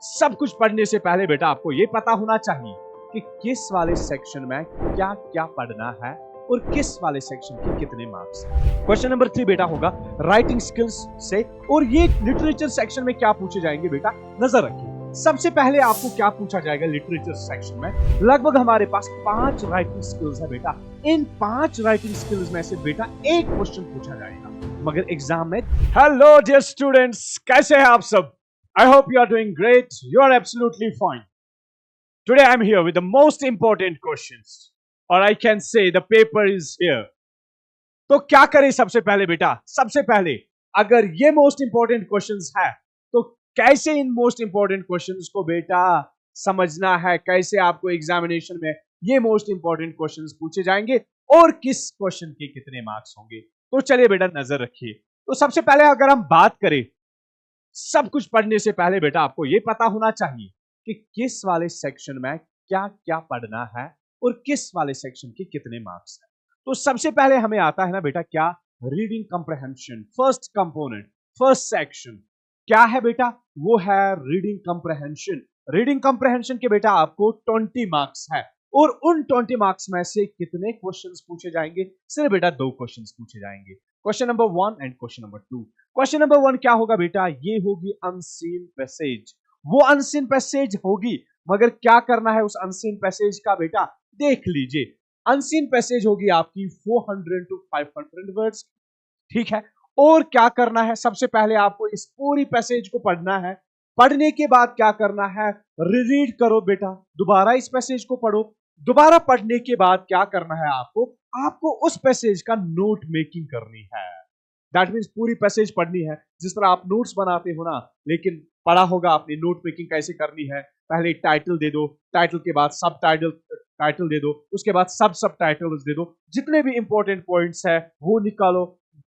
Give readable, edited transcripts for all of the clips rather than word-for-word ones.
सब कुछ पढ़ने से पहले बेटा आपको यह पता होना चाहिए कि किस वाले सेक्शन में क्या क्या पढ़ना है और किस वाले सेक्शन के कितने मार्क्स हैं। क्वेश्चन नंबर 3 बेटा होगा राइटिंग स्किल्स से, और ये लिटरेचर सेक्शन में क्या पूछे जाएंगे बेटा, नजर रखिए। सबसे पहले आपको क्या पूछा जाएगा लिटरेचर सेक्शन में, लगभग हमारे पास 5 राइटिंग स्किल्स है बेटा। इन 5 राइटिंग स्किल्स में से बेटा एक क्वेश्चन पूछा जाएगा मगर एग्जाम में। हेलो डियर स्टूडेंट्स, कैसे हैं आप सब? I hope you are doing great. You are absolutely fine. Today I am here with the most important questions, or I can say the paper is here. तो क्या करें सबसे पहले बेटा? सबसे पहले अगर ये मोस्ट इंपॉर्टेंट क्वेश्चंस है तो कैसे इन मोस्ट इंपॉर्टेंट क्वेश्चंस को बेटा समझना है, कैसे आपको एग्जामिनेशन में ये मोस्ट इंपॉर्टेंट क्वेश्चंस पूछे जाएंगे और किस क्वेश्चन के कितने मार्क्स होंगे। तो चलिए बेटा नजर रखिए। तो सबसे पहले अगर हम बात करें, सब कुछ पढ़ने से पहले बेटा आपको यह पता होना चाहिए कि किस वाले सेक्शन में क्या क्या पढ़ना है और किस वाले सेक्शन के कितने मार्क्स हैं। तो सबसे पहले हमें आता है ना बेटा क्या, reading comprehension. First component, first section क्या है बेटा, वो है रीडिंग कंप्रहेंशन। रीडिंग कंप्रहेंशन के बेटा आपको 20 मार्क्स है और उन 20 मार्क्स में से कितने क्वेश्चंस पूछे जाएंगे? सिर्फ बेटा 2 क्वेश्चंस पूछे जाएंगे, question number 1 and question number 2। Question number 1 क्या होगा बेटा, ये होगी अनसीन पैसेज। वो अनसीन पैसेज होगी मगर क्या करना है उस अनसीन पैसेज का बेटा, देख लीजिए। अनसीन पैसेज होगी आपकी 400 to 500 वर्ड्स, ठीक है। और क्या करना है, सबसे पहले आपको इस पूरी पैसेज को पढ़ना है। पढ़ने के बाद क्या करना है, रीड करो बेटा, दोबारा इस पैसेज को पढ़ो। दोबारा पढ़ने के बाद क्या करना है आपको उस पैसेज का नोट मेकिंग करनी है। दैट मीन्स पूरी पैसेज पढ़नी है जिस तरह आप नोट्स बनाते हो ना, लेकिन पढ़ा होगा आपने नोट मेकिंग कैसे करनी है। पहले टाइटल दे दो, टाइटल के बाद सब टाइटल दे दो, उसके बाद सब टाइटल्स दे दो, जितने भी इंपॉर्टेंट पॉइंट्स है वो निकालो,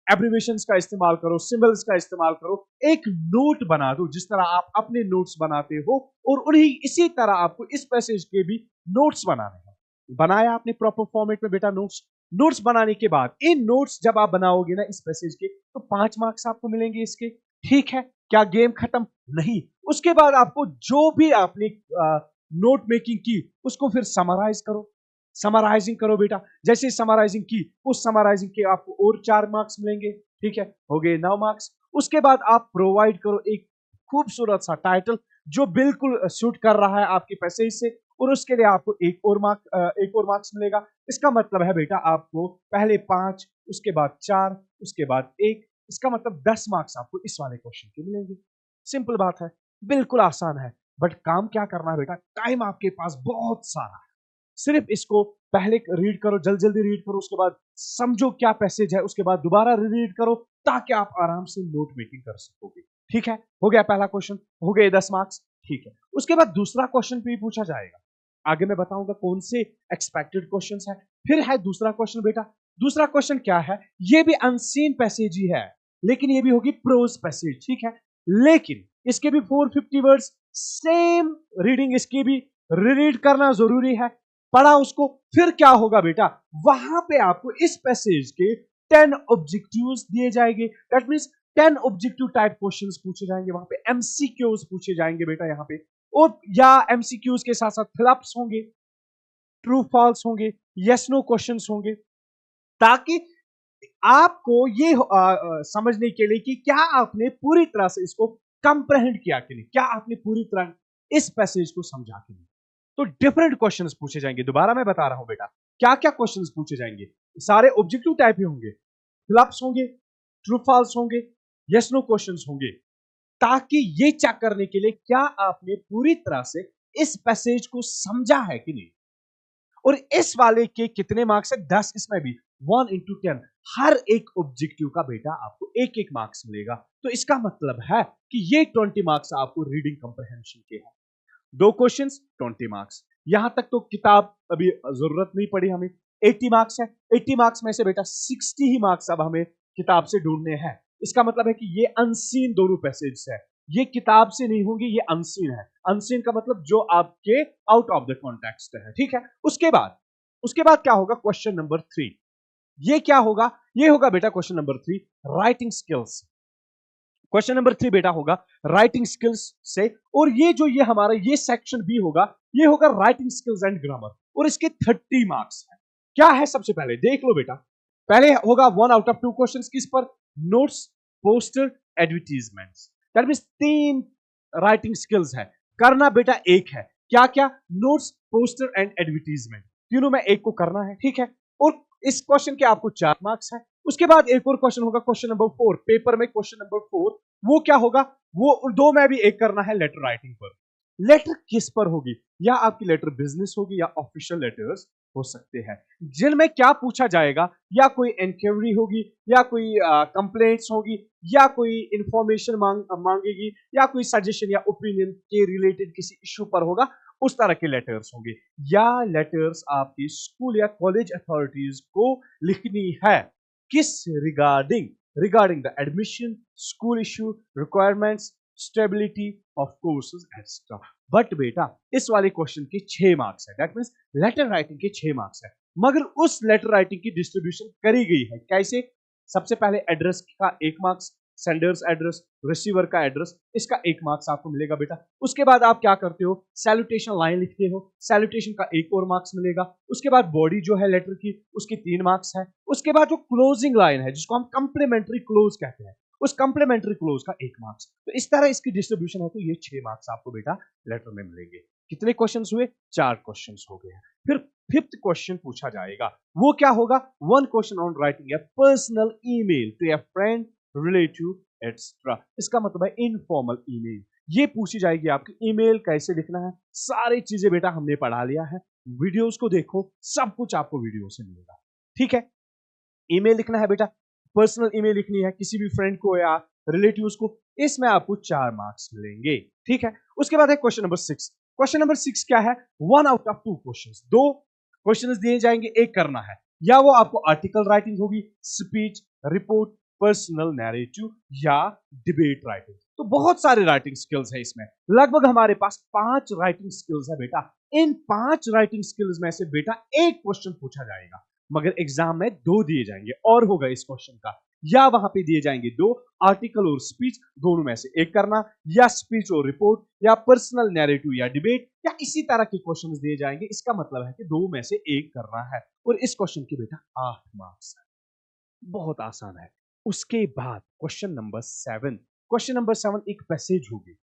एब्रिविएशंस का इस्तेमाल करो, सिंबल्स का इस्तेमाल करो, एक नोट बना दो जिस तरह आप अपने नोट्स बनाते हो, और उन्हीं इसी तरह आपको इस पैसेज के भी नोट्स बनाने हैं। बनाया आपने प्रॉपर फॉर्मेट में बेटा नोट्स। नोट्स बनाने के बाद इन नोट्स जब आप बनाओगे ना इस पैसेज के, तो 5 मार्क्स आपको मिलेंगे इसके, ठीक है। क्या गेम खत्म? नहीं। उसके बाद आपको जो भी आपने नोट मेकिंग की उसको फिर समराइज करो, समराइजिंग करो बेटा। जैसे समराइजिंग की, उस समराइजिंग के आपको और 4 मार्क्स मिलेंगे, ठीक है, हो गए 9 मार्क्स। उसके बाद आप प्रोवाइड करो एक खूबसूरत सा टाइटल जो बिल्कुल सूट कर रहा है आपके पैसेज से, और उसके लिए आपको एक और मार्क्स मिलेगा। इसका मतलब है बेटा आपको पहले 5, उसके बाद 4, उसके बाद 1, इसका मतलब 10 मार्क्स आपको इस वाले क्वेश्चन के मिलेंगे। सिंपल बात है, बिल्कुल आसान है, बट काम क्या करना है बेटा, टाइम आपके पास बहुत सारा है। सिर्फ इसको पहले रीड करो, जल्दी जल्दी रीड करो, उसके बाद समझो क्या पैसेज है, उसके बाद दोबारा रीड करो ताकि आप आराम से नोट मेकिंग कर सकोगे, ठीक है। हो गया पहला क्वेश्चन, हो गए 10 मार्क्स, ठीक है। उसके बाद दूसरा क्वेश्चन भी पूछा जाएगा, आगे मैं बताऊंगा कौन से एक्सपेक्टेड क्वेश्चंस है। फिर है दूसरा क्वेश्चन बेटा। दूसरा क्वेश्चन क्या है, ये भी अनसीन पैसेज ही है लेकिन ये भी होगी प्रोज पैसेज, ठीक है। लेकिन इसके भी 450 वर्ड्स, सेम रीडिंग इसकी भी रीड करना जरूरी है। पढ़ा उसको, फिर क्या होगा बेटा, वहां पे आपको इस पैसेज के 10 ऑब्जेक्टिव्स दिए जाएंगे। That means 10 objective type questions पूछे जाएंगे, वहां पे एमसीक्यूज पूछे जाएंगे बेटा यहाँ पे, और या एमसीक्यूज के साथ साथ फिलअप्स होंगे, ट्रू फॉल्स होंगे, यस नो क्वेश्चंस होंगे, ताकि आपको ये समझने के लिए कि क्या आपने पूरी तरह से इसको कंप्रहेंड किया कि नहीं, क्या आपने पूरी तरह इस पैसेज को समझा कि नहीं। तो डिफरेंट क्वेश्चंस पूछे जाएंगे। दोबारा मैं बता रहा हूं बेटा, क्या क्या क्वेश्चंस पूछे जाएंगे, सारे ऑब्जेक्टिव टाइप ही होंगे, फिलअप्स होंगे, ट्रू फॉल्स होंगे, यस नो क्वेश्चंस होंगे, ताकि ये चेक करने के लिए क्या आपने पूरी तरह से इस पैसेज को समझा है कि नहीं। और इस वाले के कितने मार्क्स है, 10, इसमें भी 1 into 10, हर एक ऑब्जेक्टिव का बेटा आपको एक एक मार्क्स मिलेगा। तो इसका मतलब है कि ये 20 मार्क्स आपको रीडिंग कंप्रहेंशन के हैं। 2 क्वेश्चंस 20 मार्क्स, यहां तक तो किताब अभी जरूरत नहीं पड़ी हमें। 80 मार्क्स है, 80 मार्क्स में से बेटा 60 ही मार्क्स अब हमें किताब से ढूंढने हैं। इसका मतलब है कि ये अनसीन दोनों पैसेज है, ये किताब से नहीं होंगे, ये अनसीन है। अनसीन का मतलब जो आपके आउट ऑफ द कॉन्टेक्स्ट है, ठीक है। उसके बाद क्या होगा, क्वेश्चन नंबर 3। ये क्या होगा, ये होगा बेटा question number 3, writing skills. Question number 3 बेटा होगा राइटिंग स्किल्स से, और ये हमारा ये सेक्शन बी होगा, ये होगा राइटिंग स्किल्स एंड ग्रामर, और इसके 30 मार्क्स है। क्या है सबसे पहले देख लो बेटा, पहले होगा 1 आउट ऑफ 2 क्वेश्चंस किस पर, notes, poster, advertisements. That means 3 writing skills है, करना बेटा एक है, क्या क्या, नोट्स, पोस्टर एंड एडवर्टीजमेंट, तीनों में एक को करना है, ठीक है। और इस क्वेश्चन के आपको 4 मार्क्स है। उसके बाद एक और क्वेश्चन होगा क्वेश्चन नंबर 4, पेपर में क्वेश्चन नंबर 4, वो क्या होगा, वो 2 में भी एक करना है लेटर राइटिंग पर। लेटर किस पर होगी, या आपकी लेटर बिजनेस होगी या ऑफिशियल लेटर्स हो सकते हैं, जिनमें क्या पूछा जाएगा, या कोई इंक्वायरी होगी, या कोई कंप्लेंट्स होगी, या कोई इंफॉर्मेशन मांगेगी, या कोई सजेशन या ओपिनियन के रिलेटेड किसी इश्यू पर होगा, उस तरह के लेटर्स होंगे। या लेटर्स आपकी स्कूल या कॉलेज अथॉरिटीज को लिखनी है, किस regarding the admission, school issue, requirements, stability of courses extra. But बेटा इस वाले क्वेश्चन के 6 मार्क्स है, दैट मींस लेटर राइटिंग के 6 मार्क्स है, मगर उस लेटर राइटिंग की डिस्ट्रीब्यूशन करी गई है कैसे, सबसे पहले एड्रेस का 1 मार्क्स, सेंडर्स एड्रेस, रिसीवर का एड्रेस, इसका 1 मार्क्स आपको मिलेगा बेटा। उसके बाद आप क्या करते हो, सैल्यूटेशन लाइन लिखते हो, सैल्यूटेशन का 1 और मार्क्स मिलेगा। उसके बाद बॉडी जो है लेटर की, उसकी 3 मार्क्स है। उसके बाद जो क्लोजिंग लाइन है, जिसको हम कंप्लीमेंट्री क्लोज कहते हैं, उस कंप्लीमेंट्री क्लोज का 1 मार्क्स। तो इस तरह इसकी डिस्ट्रीब्यूशन है, तो ये 6 मार्क्स आपको बेटा लेटर में मिलेंगे। कितने क्वेश्चंस हुए, 4 क्वेश्चंस हो गए। फिर 5th क्वेश्चन पूछा जाएगा, वो क्या होगा, 1 question on writing a personal email to a friend, relative extra. इसका मतलब है इनफॉर्मल ईमेल, ये पूछी जाएगी आपकी ईमेल कैसे लिखना है। सारी चीजें बेटा हमने पढ़ा लिया है, वीडियोस को देखो, सब कुछ आपको वीडियो से मिलेगा, ठीक है। ईमेल लिखना है बेटा, पर्सनल ईमेल लिखनी है किसी भी फ्रेंड को या रिलेटिव्स को, इसमें आपको 4 मार्क्स मिलेंगे, ठीक है। उसके बाद है क्वेश्चन नंबर 6। क्वेश्चन नंबर 6 क्या है, 1 आउट ऑफ 2 क्वेश्चंस, 2 क्वेश्चंस दिए जाएंगे, एक करना है, या वो आपको आर्टिकल राइटिंग होगी, स्पीच, रिपोर्ट, पर्सनल नैरेटिव या डिबेट राइटिंग। तो बहुत सारे राइटिंग स्किल्स है इसमें, लगभग हमारे पास 5 राइटिंग स्किल्स है बेटा। इन 5 राइटिंग स्किल्स में से बेटा एक क्वेश्चन पूछा जाएगा, मगर एग्जाम में 2 दिए जाएंगे, और होगा इस क्वेश्चन का, या वहां पे दिए जाएंगे 2, आर्टिकल और स्पीच, दोनों में से एक करना, या स्पीच और रिपोर्ट, या पर्सनल नैरेटिव या डिबेट, या इसी तरह के क्वेश्चंस दिए जाएंगे। इसका मतलब है कि 2 में से एक करना है, और इस क्वेश्चन के बेटा 8 मार्क्स है, बहुत आसान है। उसके बाद क्वेश्चन नंबर 7, क्वेश्चन नंबर 7 एक पैसेज होगी,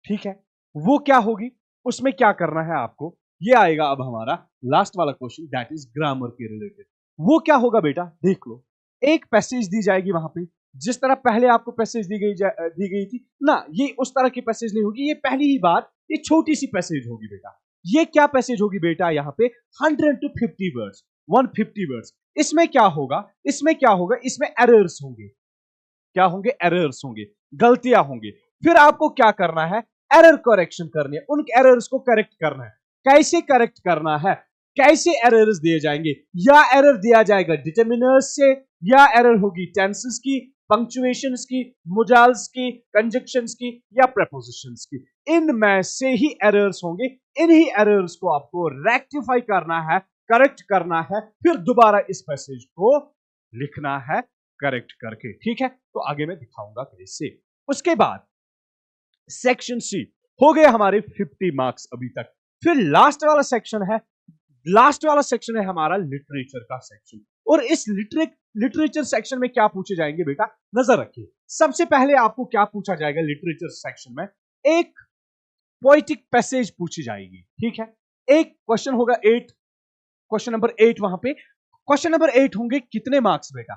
ठीक है। वो क्या होगी, उसमें क्या करना है आपको, ये आएगा अब हमारा लास्ट वाला क्वेश्चन, दैट इज ग्रामर के रिलेटेड। वो क्या होगा बेटा, देख लो, एक पैसेज दी जाएगी वहां पे, जिस तरह पहले आपको पैसेज दी गई थी ना, ये उस तरह की पैसेज नहीं होगी, ये पहली ही बार ये छोटी सी पैसेज होगी बेटा। ये क्या पैसेज होगी बेटा, यहां पे 100 to 50 वर्ड्स, 150 वर्ड्स। इसमें क्या होगा, इसमें एरर्स होंगे, क्या होंगे, एरर्स होंगे, गलतियां होंगी। फिर आपको क्या करना है, एरर करेक्शन करनी है, उन एरर्स को करेक्ट करना है। कैसे करेक्ट करना है, कैसे एरर्स दिए जाएंगे, या एरर दिया जाएगा डिटरमिनर्स से, या एरर होगी टेंसेस की, पंक्चुएशंस की, मोडाल्स की, कंजक्शंस की, या प्रेपोजिशंस की। इनमें से ही एरर्स होंगे, इन्हीं एरर्स को आपको रेक्टिफाई करना है, करेक्ट करना है, फिर दोबारा इस पैसेज को लिखना है करेक्ट करके, ठीक है। तो आगे मैं दिखाऊंगा कैसे। उसके बाद सेक्शन सी हो गए हमारे 50 मार्क्स अभी तक। फिर लास्ट वाला सेक्शन है हमारा लिटरेचर का सेक्शन, और इस लिटरेचर सेक्शन में क्या पूछे जाएंगे बेटा, नजर रखिए। सबसे पहले आपको क्या पूछा जाएगा लिटरेचर सेक्शन में, एक पोएटिक पैसेज पूछी जाएगी, ठीक है। एक क्वेश्चन होगा 8, क्वेश्चन नंबर 8, वहां पे क्वेश्चन नंबर 8 होंगे कितने मार्क्स बेटा,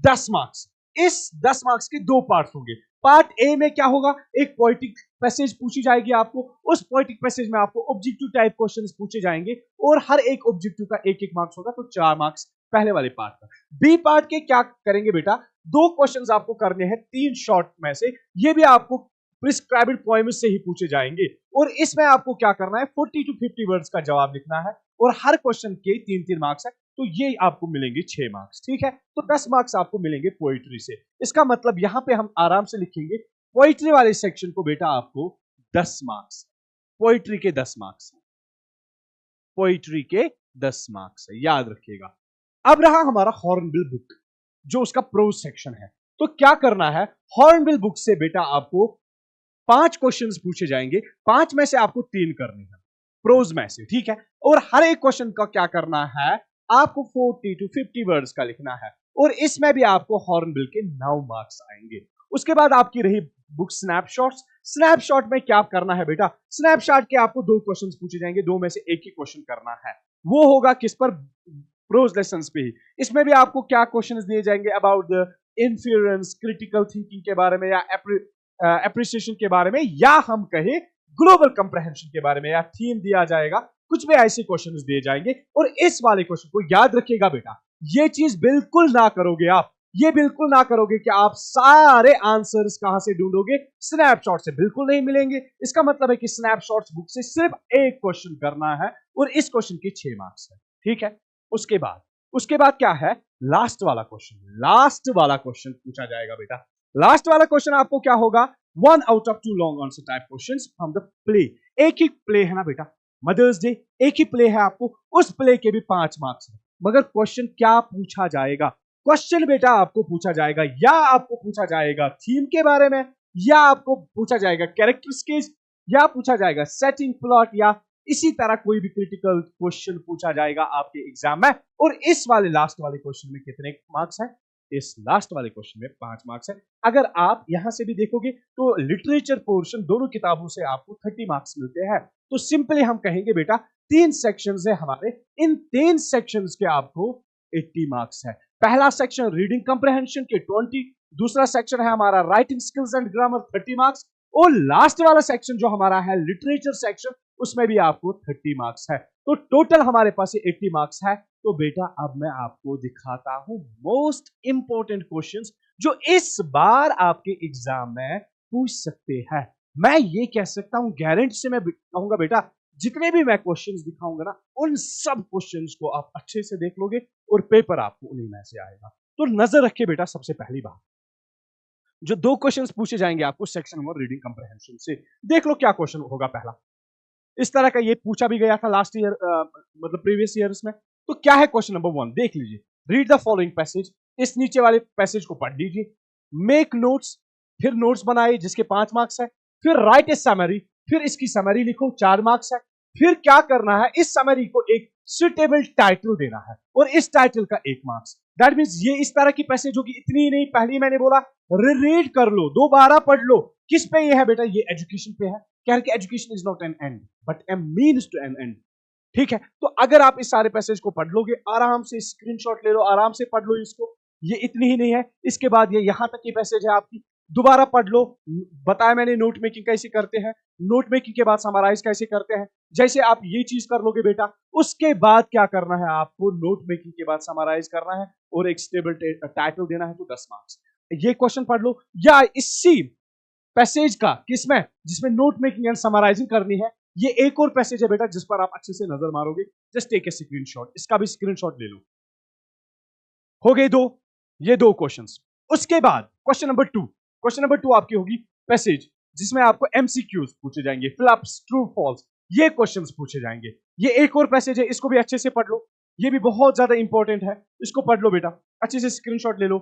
10 मार्क्स। इस 10 मार्क्स के 2 पार्ट होंगे। पार्ट ए में क्या होगा, एक पोएटिक पैसेज पूछी जाएगी आपको, उस पोएटिक पैसेज में आपको ऑब्जेक्टिव टाइप क्वेश्चंस पूछे जाएंगे, और हर एक ऑब्जेक्टिव का 1-1 मार्क्स होगा, तो 4 मार्क्स पहले वाले पार्ट का। बी पार्ट के क्या करेंगे बेटा, 2 क्वेश्चंस आपको करने हैं 3 शॉर्ट में से, ये भी आपको प्रिस्क्राइब्ड पोएम्स से ही पूछे जाएंगे, और इसमें आपको क्या करना है, 40 to 50 वर्ड्स का जवाब लिखना है, और हर क्वेश्चन के 3-3 मार्क्स है, तो ये आपको मिलेंगे 6 मार्क्स, ठीक है। तो 10 मार्क्स आपको मिलेंगे पोइट्री से। इसका मतलब यहां पे हम आराम से लिखेंगे, पोइट्री वाले सेक्शन को बेटा आपको 10 मार्क्स, पोइट्री के 10 मार्क्स, पोइट्री के 10 मार्क्स है, याद रखिएगा। अब रहा हमारा हॉर्नबिल बुक, जो उसका प्रोज सेक्शन है। तो क्या करना है, हॉर्नबिल बुक से बेटा आपको 5 क्वेश्चंस पूछे जाएंगे, 5 में से आपको 3 करने हैं प्रोज में से, ठीक है। और हर एक क्वेश्चन का क्या करना है, आपको 40 to 50 वर्ड्स का लिखना है, और इसमें भी आपको हॉर्नबिल के 9 मार्क्स आएंगे। उसके बाद आपकी रही बुक स्नैपशॉट्स। स्नैपशॉट में क्या करना है बेटा, स्नैपशॉट के आपको 2 क्वेश्चंस पूछे जाएंगे, 2 में से एक ही क्वेश्चन करना है, वो होगा किस पर, प्रोज लेसन्स पे ही। इसमें भी आपको क्या क्वेश्चंस दिए जाएंगे, about the influence, critical thinking के बारे में, या एप्रिसिएशन के बारे में, या हम कहें ग्लोबल कंप्रहेंशन के बारे में, या थीम दिया जाएगा, कुछ भी ऐसे क्वेश्चंस दिए जाएंगे। और इस वाले क्वेश्चन को याद रखिएगा बेटा, ये चीज बिल्कुल ना करोगे आप, ये बिल्कुल ना करोगे कि आप सारे आंसर्स कहां से ढूंढोगे, स्नैपशॉट से बिल्कुल नहीं मिलेंगे। इसका मतलब है कि स्नैपशॉट्स बुक से सिर्फ एक क्वेश्चन करना है, और इस क्वेश्चन के 6 मार्क्स है, ठीक है। उसके बाद क्या है, लास्ट वाला क्वेश्चन। लास्ट वाला क्वेश्चन पूछा जाएगा बेटा। लास्ट वाला क्वेश्चन आपको क्या होगा, 1 out of 2 long answer type questions from the play. एक ही प्ले है ना बेटा, मदर्स डे, एक ही प्ले है, आपको उस प्ले के भी 5 मार्क्स है। मगर क्वेश्चन क्या पूछा जाएगा, क्वेश्चन बेटा आपको पूछा जाएगा, या आपको पूछा जाएगा थीम के बारे में, या आपको पूछा जाएगा कैरेक्टर स्केच, या पूछा जाएगा सेटिंग, प्लॉट, या इसी तरह कोई भी क्रिटिकल क्वेश्चन पूछा जाएगा आपके एग्जाम में। और इस वाले लास्ट वाले क्वेश्चन में कितने मार्क्स है, इस लास्ट वाले क्वेश्चन में 5 मार्क्स है। अगर आप यहां से भी देखोगे तो लिटरेचर पोर्शन दोनों किताबों से आपको 30 मार्क्स मिलते हैं। तो सिंपली हम कहेंगे बेटा 3 सेक्शंस है हमारे, इन 3 सेक्शंस के आपको 80 मार्क्स है। पहला सेक्शन रीडिंग कंप्रहेंशन के 20, दूसरा सेक्शन है हमारा writing skills and grammar 30 marks, और लास्ट वाला सेक्शन जो हमारा है लिटरेचर सेक्शन, उसमें भी आपको 30 मार्क्स है। तो टोटल हमारे पास 80 मार्क्स है। तो बेटा अब मैं आपको दिखाता हूं मोस्ट इंपॉर्टेंट क्वेश्चंस जो इस बार आपके एग्जाम में पूछ सकते हैं। मैं ये कह सकता हूं, गारंटी से मैं कहूंगा बेटा, जितने भी मैं क्वेश्चंस दिखाऊंगा ना, उन सब क्वेश्चंस को आप अच्छे से देख लोगे और पेपर आपको उन्हीं में से आएगा। तो नजर रखिए बेटा, सबसे पहली बात, जो 2 क्वेश्चंस पूछे जाएंगे आपको सेक्शन 1 रीडिंग कंप्रहेंशन से, देख लो क्या क्वेश्चन होगा। पहला इस तरह का ये पूछा भी गया था लास्ट ईयर, मतलब प्रीवियस ईयर्स में। तो क्या है क्वेश्चन नंबर 1, देख लीजिए। रीड द फॉलोइंग पैसेज, इस नीचे वाले पैसेज को पढ़ लीजिए। मेक नोट्स, फिर नोट्स बनाए जिसके 5 मार्क्स है। फिर राइट ए समरी, फिर इसकी समरी लिखो, 4 मार्क्स है। फिर क्या करना है, इस समरी को एक सुटेबल टाइटल देना है, और इस टाइटल का 1 मार्क्स। दैट मींस ये इस तरह की पैसेज होगी, इतनी ही नहीं, पहले मैंने बोला रीड कर लो, दोबारा पढ़ लो। किस पे ये है बेटा, ये एजुकेशन पे है। कह रहे education is not an end but a means to an end, ठीक है। तो अगर आप इस सारे पैसेज को पढ़ लोगे, आराम से स्क्रीनशॉट ले लो, आराम से पढ़ लो इसको, ये इतनी ही नहीं है, इसके बाद ये यहां तक की पैसेज है आपकी, दोबारा पढ़ लो। बताया मैंने नोट मेकिंग कैसे करते हैं, नोट मेकिंग के बाद समराइज कैसे करते हैं। जैसे आप ये चीज कर लोगे बेटा, उसके बाद क्या करना है, आपको नोट मेकिंग के बाद समराइज करना है और एक स्टेबल टाइटल देना है, तो 10 मार्क्स। ये क्वेश्चन पढ़ लो, या इसी पैसेज का किसमें, जिसमें नोट मेकिंग एंड समराइजिंग करनी है, ये एक और पैसेज है बेटा जिस पर आप अच्छे से नजर मारोगे। जस्ट टेक ए स्क्रीनशॉट, इसका भी स्क्रीनशॉट ले लो। हो गए 2, ये 2 क्वेश्चंस। उसके बाद क्वेश्चन नंबर 2, क्वेश्चन नंबर 2 आपकी होगी पैसेज जिसमें आपको एमसीक्यूज पूछे जाएंगे, फ्लप्स, ट्रू, फॉल्स, ये क्वेश्चंस पूछे जाएंगे। ये एक और पैसेज है, इसको भी अच्छे से पढ़ लो, ये भी बहुत ज्यादा इंपॉर्टेंट है, इसको पढ़ लो बेटा, अच्छे से स्क्रीनशॉट ले लो,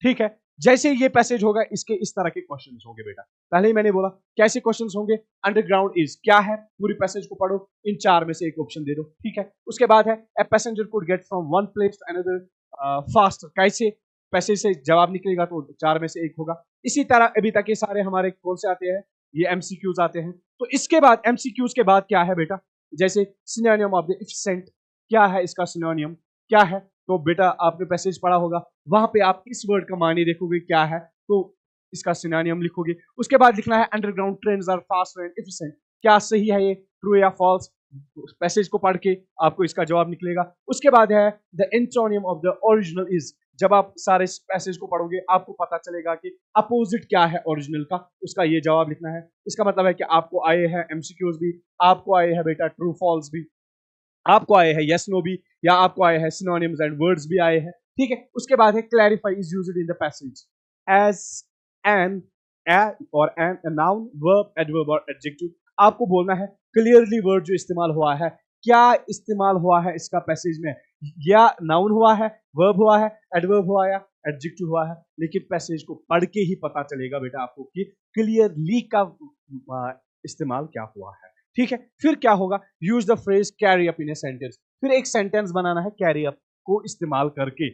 ठीक है। जैसे ये पैसेज होगा, इसके इस तरह के क्वेश्चंस होंगे बेटा। पहले ही मैंने बोला कैसे क्वेश्चंस होंगे, अंडरग्राउंड इज क्या है, पूरी पैसेज को पढ़ो, इन 4 में से एक ऑप्शन दे दो, ठीक है। उसके बाद है a passenger could get from one place to another fast, कैसे पैसेज से जवाब निकलेगा, तो 4 में से एक होगा। इसी तरह अभी तक ये सारे हमारे कौन से आते हैं, ये एमसीक्यूज आते हैं। तो इसके बाद एमसीक्यूज के बाद क्या है बेटा, जैसे सिनोनिम ऑफ द एफिशिएंट, क्या है इसका सिनोनिम, क्या है। तो बेटा आपने पैसेज पढ़ा होगा, वहां पे आप इस वर्ड का मानी देखोगे क्या है, तो इसका सिनोनिम लिखोगे। उसके बाद लिखना है underground trains are faster and efficient, क्या सही है ये, ट्रू या फॉल्स, पैसेज को पढ़ के आपको इसका जवाब निकलेगा। उसके बाद है the antonym of the original is, जब आप सारे पैसेज को पढ़ोगे आपको पता चलेगा कि अपोजिट क्या है ओरिजिनल का, उसका ये जवाब लिखना है। इसका मतलब है कि आपको आए हैं एमसीक्यूज भी, आपको आए हैं बेटा ट्रू फॉल्स भी, आपको आए हैं यस नो भी, या आपको आए हैं सिनोनिम्स एंड वर्ड्स भी आए हैं, ठीक है। उसके बाद है clarify is used in the passage as an, और एन, नाउन, वर्ब, एडवर्ब और एडजेक्टिव। आपको बोलना है क्लियरली वर्ड जो इस्तेमाल हुआ है, क्या इस्तेमाल हुआ है इसका पैसेज में, या नाउन हुआ है, वर्ब हुआ है, एडवर्ब हुआ है, एडजेक्टिव हुआ है, लेकिन पैसेज को पढ़ के ही पता चलेगा बेटा आपको कि क्लियरली का इस्तेमाल क्या हुआ है। ठीक है, फिर क्या होगा, use the phrase carry up in a sentence. फिर एक सेंटेंस बनाना है कैरी अप को इस्तेमाल करके,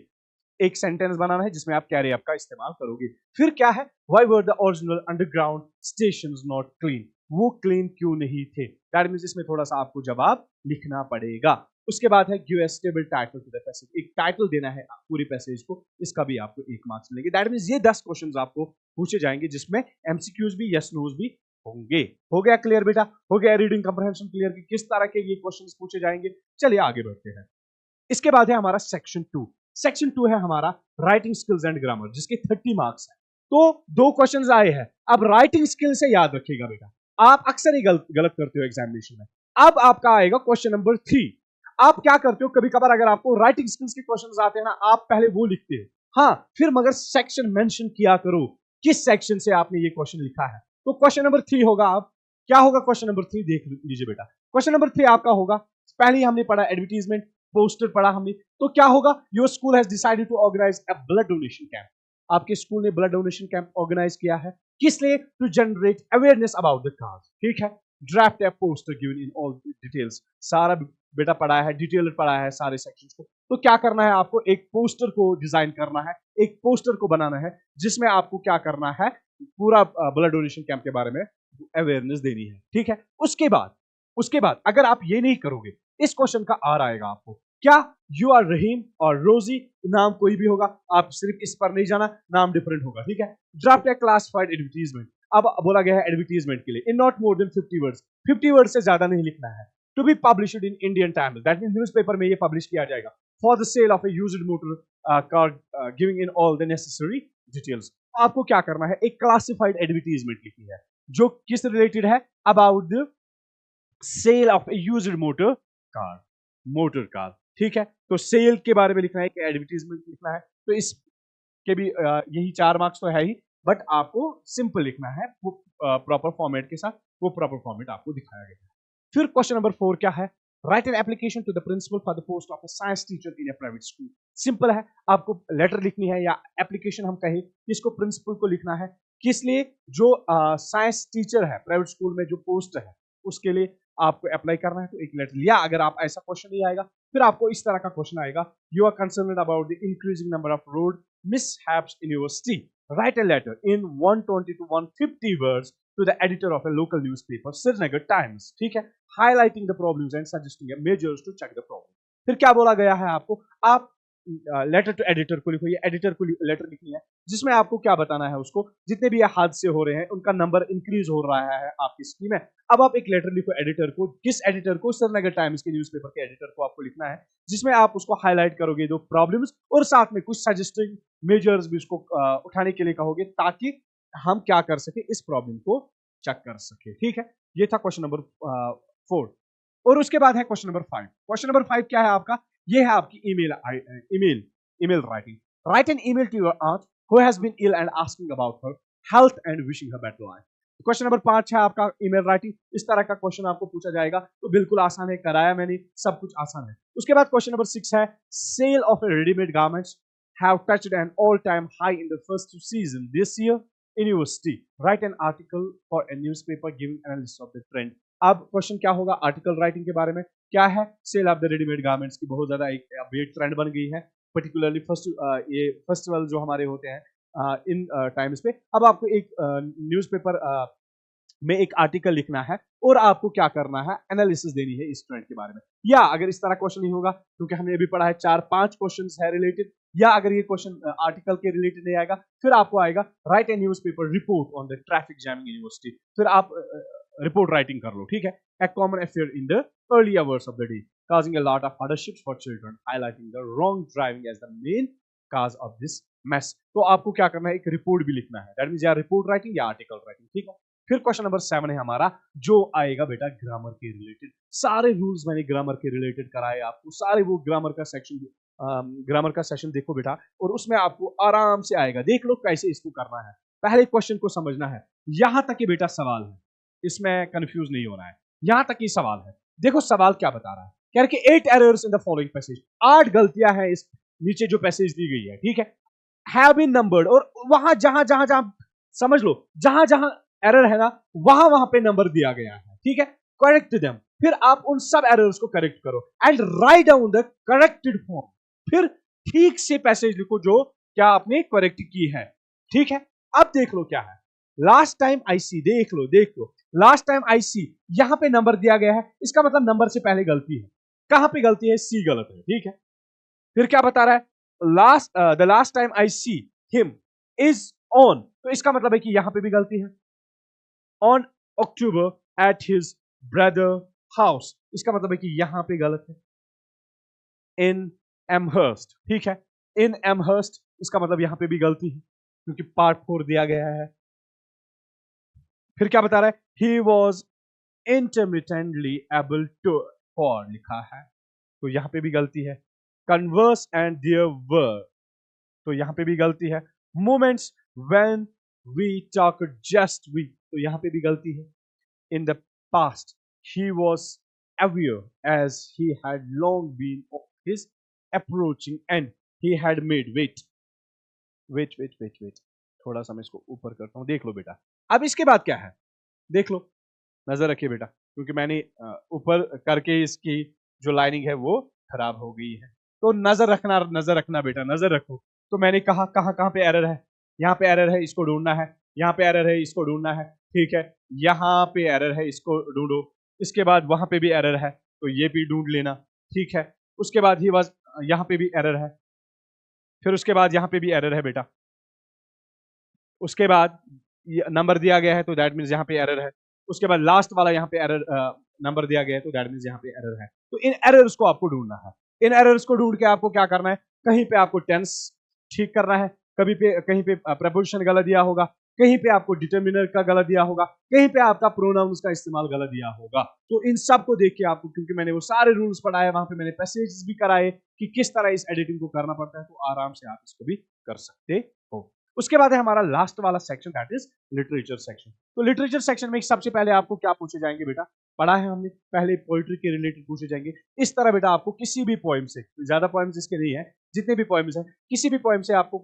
एक सेंटेंस बनाना है जिसमें आप कैरी अप का इस्तेमाल करोगे। फिर क्या है, why were the original underground stations not clean, वो क्लीन क्यों नहीं थे। दैट मींस इसमें थोड़ा सा आपको जवाब लिखना पड़ेगा। उसके बाद है give a stable title to the passage, एक टाइटल देना है पूरी पैसेज को, इसका भी आपको 1 मार्क्स मिलेंगे। दैट मींस ये 10 क्वेश्चंस आपको पूछे जाएंगे जिसमें एमसीक्यूज भी, यस नोज भी होंगे। हो गया क्लियर बेटा, हो गया रीडिंग कंप्रहेंशन क्लियर कि किस तरह के ये क्वेश्चंस पूछे जाएंगे। चलिए आगे बढ़ते हैं। इसके बाद है हमारा सेक्शन 2। सेक्शन 2 है हमारा राइटिंग स्किल्स एंड ग्रामर, जिसके 30 मार्क्स हैं। तो 2 क्वेश्चंस आए हैं। अब राइटिंग स्किल से याद रखिएगा बेटा, आप अक्सर ही गलत करते हो एग्जामिनेशन में। अब आपका आएगा क्वेश्चन नंबर 3। आप क्या करते हो, कभी कभार अगर आपको राइटिंग स्किल्स के क्वेश्चंस आते हैं ना, आप पहले वो लिखते हो, हाँ, फिर मगर सेक्शन मेंशन किया करो किस सेक्शन से आपने ये क्वेश्चन लिखा है। तो क्वेश्चन नंबर 3 होगा, आप क्या होगा क्वेश्चन नंबर 3 देख लीजिए बेटा। क्वेश्चन नंबर 3 आपका होगा, पहले ही हमने पढ़ा एडवर्टीजमेंट, पोस्टर पढ़ा हमने, तो क्या होगा, your school has decided to organise a blood donation camp. आपके स्कूल ने ब्लड डोनेशन कैंप ऑर्गेनाइज किया है, किस लिए, to generate awareness about the cause. ठीक है, draft a poster given in all details, सारा बेटा पढ़ा है, डिटेल पढ़ा है सारे सेक्शंस को। तो क्या करना है आपको, एक पोस्टर को डिजाइन करना है, एक पोस्टर को बनाना है जिसमें आपको क्या करना है, पूरा ब्लड डोनेशन कैंप के बारे में अवेयरनेस देनी है। ठीक है, उसके बाद अगर आप ये नहीं करोगे, इस क्वेश्चन का आर आएगा आपको, क्या यू आर रहीम और रोजी, नाम कोई भी होगा, आप सिर्फ इस पर नहीं जाना, नाम डिफरेंट होगा। ठीक है, ड्राफ्ट ए क्लासिफाइड एडवर्टीजमेंट, अब बोला गया है एडवर्टीजमेंट के लिए, in not more than 50 words, 50 word से ज्यादा नहीं लिखना है, to be published in Indian Times, that means newspaper में ये पब्लिश किया जाएगा, for the sale of a used motor car giving in all the necessary details. आपको क्या करना है, एक क्लासिफाइड एडवर्टीजमेंट लिखनी है जो किस रिलेटेड है, about the sale of a used motor car. ठीक है, तो सेल के बारे में लिखना है, एडवर्टीजमेंट लिखना है, तो इसके भी यही 4 मार्क्स तो है ही, बट आपको सिंपल लिखना है, वो प्रॉपर फॉर्मेट के साथ, वो प्रॉपर फॉर्मेट आपको दिखाया गया है। फिर क्वेश्चन नंबर 4 क्या है, write an application to the principal for the post of a science teacher in a private school. Simple है, आपको लेटर लिखनी है, या एप्लीकेशन हम कहें, इसको प्रिंसिपल को लिखना है, किस लिए, जो साइंस टीचर है प्राइवेट स्कूल में जो पोस्ट है उसके लिए आपको अप्लाई करना है, तो एक लेटर लिया। अगर आप ऐसा क्वेश्चन नहीं आएगा, फिर आपको इस तरह का क्वेश्चन आएगा, you are concerned about the increasing number of road mishaps in your city, write a letter in 120 to 150 words to the editor of a local newspaper, Srinagar Times. ठीक है, highlighting the problems and suggesting measures to check the problem. फिर क्या बोला गया है आपको, आप letter to editor को लिखो, ये एडिटर को लेटर लिखनी है जिसमें आपको क्या बताना है, उसको जितने भी हादसे हो रहे हैं उनका नंबर इंक्रीज हो रहा है आपकी सिटी में। अब आप एक लेटर लिखो एडिटर को, किस एडिटर को, श्रीनगर टाइम्स के न्यूज़पेपर के एडिटर को आपको लिखना है, जिसमें आप उसको हाईलाइट करोगे दो प्रॉब्लम्स, और साथ में कुछ सजेस्टिंग मेजर्स भी उसको उठाने के लिए कहोगे, ताकि हम क्या कर सके, इस प्रॉब्लम को चेक कर सके। ठीक है, ये था क्वेश्चन नंबर 4। और उसके बाद है क्वेश्चन नंबर 5। क्वेश्चन नंबर 5 क्या है आपका, ये है आपकी email writing. Write an email to your aunt who has been ill and asking about her health and wishing her better life। Question number 5 है आपका ईमेल राइटिंग। इस तरह का क्वेश्चन आपको पूछा जाएगा, तो बिल्कुल आसान है, कराया मैंने, सब कुछ आसान है। उसके बाद क्वेश्चन नंबर 6 है, sale of a readymade garments have touched an all-time high in the first season this year in your city. Write an article for a newspaper giving analysis of the trend. अब question क्या होगा, article writing के बारे में, क्या है, sale of the readymade garments की बहुत ज्यादा एक अपडेट ट्रेंड बन गई है, पर्टिकुलरली ये फेस्टिवल जो हमारे होते हैं इन टाइम्स पे। अब आपको एक न्यूज़पेपर में एक आर्टिकल लिखना है और आपको क्या करना है, एनालिसिस देनी है इस ट्रेंड के बारे में। या अगर इस तरह क्वेश्चन नहीं होगा, क्योंकि हमने अभी पढ़ा है 4-5 क्वेश्चंस है रिलेटेड, या अगर ये क्वेश्चन आर्टिकल के रिलेटेड नहीं आएगा, फिर आपको आएगा write a newspaper report on the traffic jam in university. फिर आप रिपोर्ट राइटिंग कर लो। ठीक है, a common affair in the early hours of the day causing a lot of hardships for children, highlighting the wrong driving as the main cause of this mess। तो आपको क्या करना है, एक रिपोर्ट भी लिखना है, दैट मींस या रिपोर्ट राइटिंग या आर्टिकल राइटिंग। ठीक है, फिर क्वेश्चन नंबर 7 है हमारा, जो आएगा बेटा ग्रामर के रिलेटेड। सारे रूल्स मैंने ग्रामर के रिलेटेड कराए आपको, सारे वो ग्रामर का सेशन देखो बेटा, और उसमें आपको आराम से आएगा, देख लो कैसे इसको करना है। पहले क्वेश्चन को समझना है, यहां तक कि बेटा सवाल है, इसमें कंफ्यूज नहीं होना है, यहां तक ही सवाल है। देखो सवाल क्या बता रहा है, कह रहा है कि 8 errors in the following passage, 8 गलतियां हैं इस नीचे जो पैसेज दी गई है। ठीक है, हैव बीन नंबर्ड, और वहां जहां जहां जहां समझ लो जहां जहां एरर है ना वहां वहां पे नंबर दिया गया है, ठीक है। करेक्ट देम, फिर आप उन सब एरर्स को करेक्ट करो and write down the corrected form, फिर ठीक से पैसेज लिखो जो क्या आपने करेक्ट की है, ठीक है। अब देख लो क्या है, लास्ट टाइम आई सी, देख लो लास्ट टाइम आई सी, यहां पे नंबर दिया गया है, इसका मतलब नंबर से पहले गलती है। कहां पे गलती है? सी गलत है, ठीक है। फिर क्या बता रहा है? The last time I see him is on, तो इसका मतलब है कि यहां पे भी गलती है। On October at his brother house, इसका मतलब है कि यहां पे गलत है। इन एमहर्स्ट, ठीक है, इन एमहर्स्ट, इसका मतलब यहां पे भी गलती है क्योंकि पार्ट 4 दिया गया है। फिर क्या बता रहा है? He was intermittently able to, for लिखा है तो यहां पे भी गलती है। कन्वर्स एंड देयर वर, तो यहां पे भी गलती है। Moments when we talk just we, तो यहां पे भी गलती है। In the past he was aware as he had long been of his approaching end he had made wait, थोड़ा सा मैं इसको ऊपर करता हूं, देख लो बेटा। अब इसके बाद क्या है देख लो, नजर रखिए बेटा, क्योंकि मैंने ऊपर करके इसकी जो लाइनिंग है वो खराब हो गई है, तो नजर रखना बेटा, नजर रखो। तो मैंने कहा कहां कहां पे एरर है, यहाँ पे एरर है, इसको ढूंढना है, यहाँ पे एरर है, इसको ढूंढना है, ठीक है। यहाँ पे एरर है, इसको ढूंढो। इसके बाद वहां पे भी एरर है तो ये भी ढूंढ लेना, ठीक है। उसके बाद ही बस यहाँ पे भी एरर है, फिर उसके बाद यहाँ पे भी एरर है बेटा। उसके बाद नंबर दिया गया है तो दैट मीन्स यहाँ पे एरर है। उसके बाद लास्ट वाला यहाँ पे एरर नंबर दिया गया है तो दैट मीन्स यहाँ पे एरर है। तो इन एरर्स को आपको ढूंढना है। इन एरर्स को ढूंढ के आपको क्या करना है? कहीं पे आपको टेंस ठीक करना है, कहीं पे प्रपोजिशन गलत दिया होगा, कहीं पे आपको डिटर्मिनर का गलत दिया होगा, कहीं पे आपका प्रोनाउंस का इस्तेमाल गलत दिया होगा। तो इन सब को देख के आपको, क्योंकि मैंने वो सारे रूल्स पढ़ाए, वहां पे मैंने पैसेजेस भी कराए कि किस तरह इस एडिटिंग को करना पड़ता है, तो आराम से आप इसको भी कर सकते हो। उसके बाद है हमारा लास्ट वाला section, that is literature section. तो लिटरेचर सेक्शन में सबसे पहले आपको क्या पूछे जाएंगे बेटा? पढ़ा है हमने पहले, पोइट्री के रिलेटेड पूछे जाएंगे। इस तरह बेटा आपको किसी भी पोएम से, ज्यादा पोएम्स इसके नहीं है, जितने भी पोएम्स हैं, किसी भी पोएम से आपको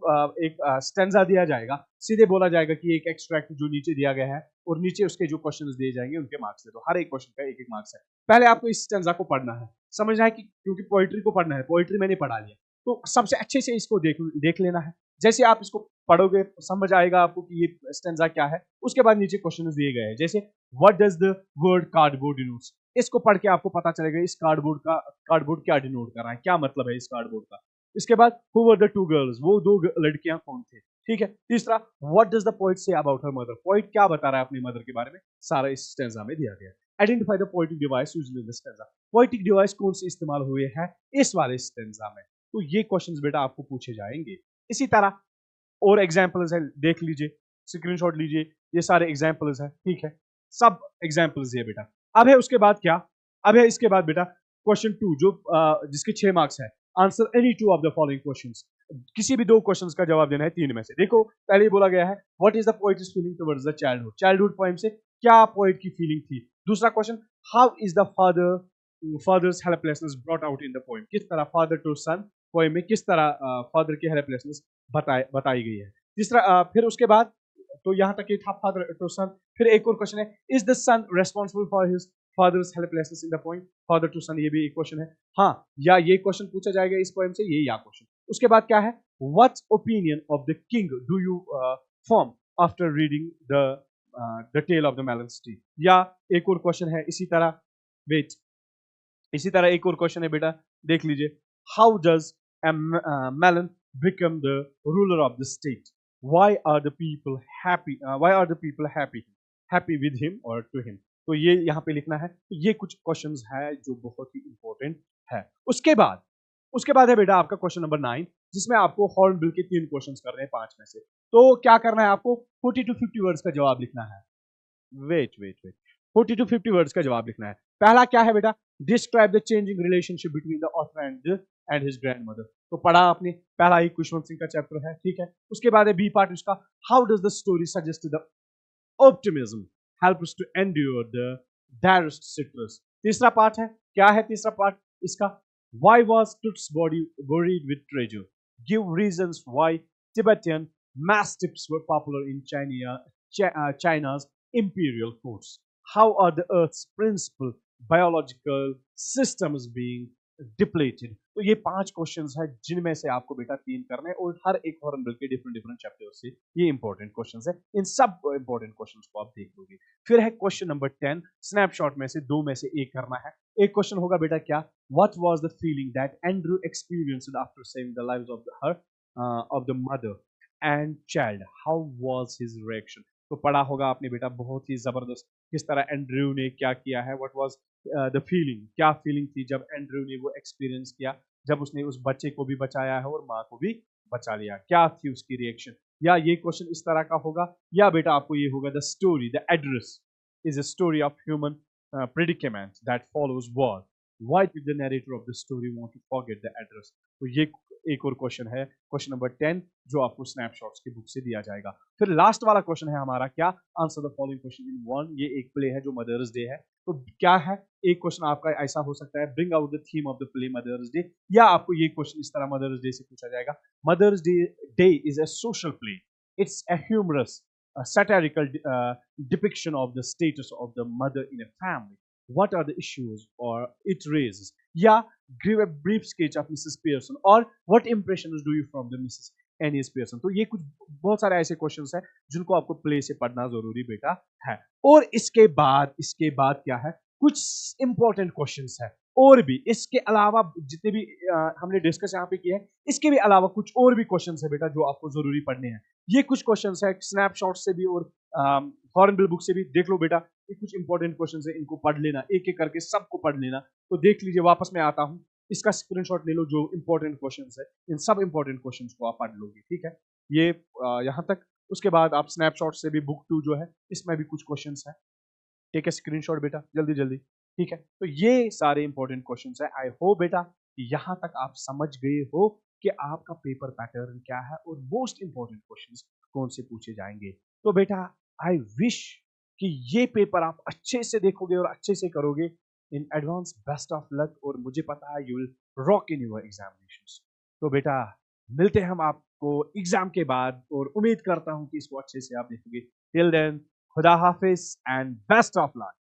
एक स्टैंजा दिया जाएगा, सीधे बोला जाएगा कि एक एक्सट्रैक्ट जो नीचे दिया गया है और नीचे उसके जो क्वेश्चंस दिए जाएंगे उनके मार्क्स है, तो हर एक क्वेश्चन का एक एक मार्क्स है। पहले आपको इस स्टैंजा को पढ़ना है, समझना है कि क्योंकि पोइट्री को पढ़ना है, पोइट्री मैंने पढ़ा लिया, तो सबसे अच्छे से इसको देख लेना है। जैसे आप इसको पढ़ोगे समझ आएगा आपको कि ये स्टैंजा क्या है। उसके बाद नीचे क्वेश्चंस दिए गए हैं, जैसे what does the word cardboard denotes, इसको पढ़ के आपको पता चलेगा इस कार्डबोर्ड क्या डिनोट कर रहा है, क्या मतलब है इस कार्डबोर्ड का। इसके बाद who were the two girls, वो दो लड़कियां कौन थे, ठीक है। तीसरा, what does the poet say about her mother, poet क्या बता रहा है अपनी मदर के बारे में, सारा इस स्टैंजा में दिया गया है। Identify the poetic device used in the stanza, poetic device कौन से इस्तेमाल हुए हैं इस वाले स्टैंजा में। तो ये क्वेश्चंस बेटा आपको पूछे जाएंगे। इसी तरह और एग्जाम्पल्स है, देख लीजिए, स्क्रीनशॉट लीजिए, ये सारे एग्जाम्पल्स हैं, ठीक है, सब एग्जाम्पल्स है बेटा। अब है उसके बाद क्या? अब है इसके बाद बेटा क्वेश्चन 2 जो जिसके 6 मार्क्स है। Answer any 2 of the following questions, किसी भी 2 क्वेश्चंस का जवाब देना है 3 में से। देखो पहले ही बोला गया है what is the poet's feeling towards the childhood, childhood poem से क्या पोएट की फीलिंग थी। दूसरा question, how is the father's helplessness brought out in the poem, किस तरह फादर टू सन पोएम में किस तरह फादर की हेल्पलेसनेस बताई गई है। तीसरा फिर उसके बाद तो यहाँ तक ये था फादर टू सन। फिर एक और क्वेश्चन है, is the son responsible for his father's helplessness in the poem, father to son, ये भी एक क्वेश्चन है। हाँ, या ये क्वेश्चन पूछा जाएगा इस पोएम से, ये या क्वेश्चन। उसके बाद क्या है, what's opinion of the king do you form after reading the tale of the melons tree, या एक और क्वेश्चन है इसी तरह। वेट, इसी तरह एक और क्वेश्चन है बेटा, देख लीजिए, how does melon become the ruler of the state, why are the people happy with him or to him, तो ये यहाँ पे लिखना है। तो ये कुछ क्वेश्चंस है जो बहुत ही इंपॉर्टेंट है। उसके बाद है बेटा आपका क्वेश्चन नंबर 9, जिसमें आपको हॉर्नबिल के 3 क्वेश्चंस कर रहे हैं 5 में से। तो क्या करना है आपको, 40 to 50 वर्ड्स का जवाब लिखना है। वेट 40 to 50 वर्ड्स का जवाब लिखना है। पहला क्या है बेटा, describe the changing relationship between the author and his grandmother, तो पढ़ा आपने, पहला ही खुशवंत सिंह का चैप्टर है, ठीक है। उसके बाद है बी पार्ट उसका, how does the story suggest the optimism help us to endure the direst citrus. तीसरा पार्ट है, क्या है तीसरा पार्ट इसका, why was Tut's body buried with treasure, give reasons why Tibetan mastiffs were popular in China's imperial courts. How are the Earth's principal biological systems being depleted? तो ये 5 questions है जिनमें से आपको बेटा 3 करने हैं और हर एक हॉर्नबिल के डिफरेंट डिफरेंट चैप्टर से ये इंपॉर्टेंट क्वेश्चंस है। इन सब इंपॉर्टेंट क्वेश्चंस को आप देख लोगे। फिर है क्वेश्चन नंबर 10, स्नैपशॉट में से 2 में से 1 करना है। एक क्वेश्चन होगा बेटा क्या, what was the feeling that Andrew experienced after saving the lives of the mother and child, how was his reaction? तो पढ़ा होगा आपने बेटा, बहुत ही जबरदस्त किस तरह एंड्रयू ने क्या किया है, व्हाट वाज द फीलिंग, क्या फीलिंग थी जब एंड्रयू ने वो एक्सपीरियंस किया, जब उसने उस बच्चे को भी बचाया है और माँ को भी बचा लिया, क्या थी उसकी रिएक्शन? या ये क्वेश्चन इस तरह का होगा, या बेटा आपको ये होगा the story, the address is a story of human predicament that follows war. Why did the narrator of the story want to forget the address? तो ये एक और क्वेश्चन है, क्वेश्चन नंबर 10, जो आपको स्नैपशॉट्स की बुक से दिया जाएगा। फिर लास्ट वाला क्वेश्चन है हमारा क्या, answer the following question in one. ये एक प्ले है जो मदर्स डे है, तो क्या है, एक क्वेश्चन आपका ऐसा हो सकता है, bring out the theme of the play Mother's Day, या आपको ये क्वेश्चन इस तरह मदर्स डे से पूछा जाएगा, Mother's Day is a social play, it's a humorous satirical depiction of the status of the mother in a family. What are the issues or it raises? Yeah, give a brief sketch of Mrs. Pearson, or what impressions do you from the Mrs. Annie Pearson? तो ये कुछ बहुत सारे ऐसे questions हैं जिनको आपको play से पढ़ना जरूरी बेटा है। और इसके बाद क्या है, कुछ इंपॉर्टेंट क्वेश्चंस है और भी, इसके अलावा जितने भी हमने डिस्कस यहाँ पे किए हैं, इसके भी अलावा कुछ और भी क्वेश्चंस है बेटा जो आपको जरूरी पढ़ने हैं। ये कुछ क्वेश्चंस है स्नैपशॉट से भी और हॉर्नबिल बुक से भी, देख लो बेटा, ये कुछ इंपॉर्टेंट क्वेश्चंस है, इनको पढ़ लेना, एक एक करके सबको पढ़ लेना। तो देख लीजिए, वापस मैं आता हूँ, इसका स्क्रीनशॉट ले लो, जो इंपॉर्टेंट क्वेश्चंस है, इन सब इंपॉर्टेंट क्वेश्चंस को आप पढ़ लोगे, ठीक है। ये यहाँ तक, उसके बाद आप स्नैपशॉट से भी बुक 2 जो है, इसमें भी कुछ क्वेश्चंस है, टेक ए स्क्रीनशॉट बेटा, जल्दी जल्दी, ठीक है। तो ये सारे इंपॉर्टेंट क्वेश्चंस है। आई होप बेटा कि यहाँ तक आप समझ गए हो कि आपका पेपर पैटर्न क्या है और मोस्ट इंपॉर्टेंट क्वेश्चंस कौन से पूछे जाएंगे। तो बेटा आई विश कि ये पेपर आप अच्छे से देखोगे और अच्छे से करोगे। In advance best of luck, और मुझे पता है you will rock in your examinations. तो बेटा मिलते हैं हम आपको एग्जाम के बाद, और उम्मीद करता हूं कि इसको अच्छे से आप देखोगे। टिल देन, खुदा हाफिज एंड बेस्ट ऑफ लक।